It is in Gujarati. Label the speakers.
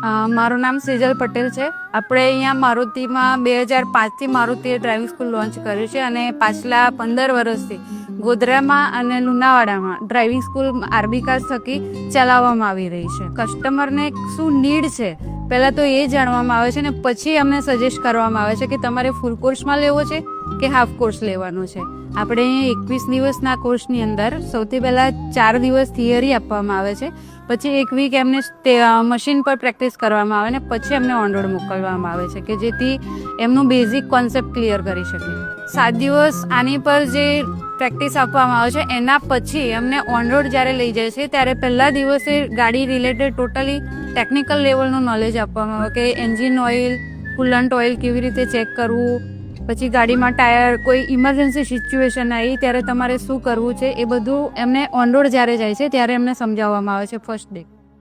Speaker 1: મારું નામ સેજલ પટેલ છે. આપણે અહીંયા મારુતિમાં 2005થી મારુતિએ ડ્રાઇવિંગ સ્કૂલ લોન્ચ કર્યું છે અને પાછલા 15 વર્ષથી ગોધરામાં અને લુણાવાડામાં ડ્રાઇવિંગ સ્કૂલ આરબી કાર્ડ થકી ચલાવવામાં આવી રહી છે. કસ્ટમરને શું નીડ છે પહેલાં તો એ જાણવામાં આવે છે ને પછી અમને સજેસ્ટ કરવામાં આવે છે કે તમારે ફૂલ કોર્સમાં લેવો છે કે હાફ કોર્સ લેવાનો છે. આપણે અહીંયા 21 દિવસના કોર્સની અંદર સૌથી પહેલાં 4 દિવસ થિયરી આપવામાં આવે છે, પછી 1 વીક એમને મશીન પર પ્રેક્ટિસ કરવામાં આવે ને પછી એમને ઓન રોડ મોકલવામાં આવે છે કે જેથી એમનું બેઝિક કોન્સેપ્ટ ક્લિયર કરી શકે. 7 દિવસ આની પર જે પ્રેક્ટિસ આપવામાં આવે છે એના પછી એમને ઓન રોડ જ્યારે લઈ જાય છે ત્યારે પહેલા દિવસે ગાડી રિલેટેડ ટોટલી ટેકનિકલ લેવલનું નોલેજ આપવામાં આવે કે એન્જિન ઓઇલ, કુલન્ટ ઓઇલ કેવી રીતે ચેક કરવું, પછી ગાડીમાં ટાયર, કોઈ ઇમરજન્સી સિચ્યુએશન આવી ત્યારે તમારે શું કરવું છે એ બધું એમને ઓન રોડ જ્યારે જાય છે ત્યારે એમને સમજાવવામાં આવે છે ફર્સ્ટ ડે.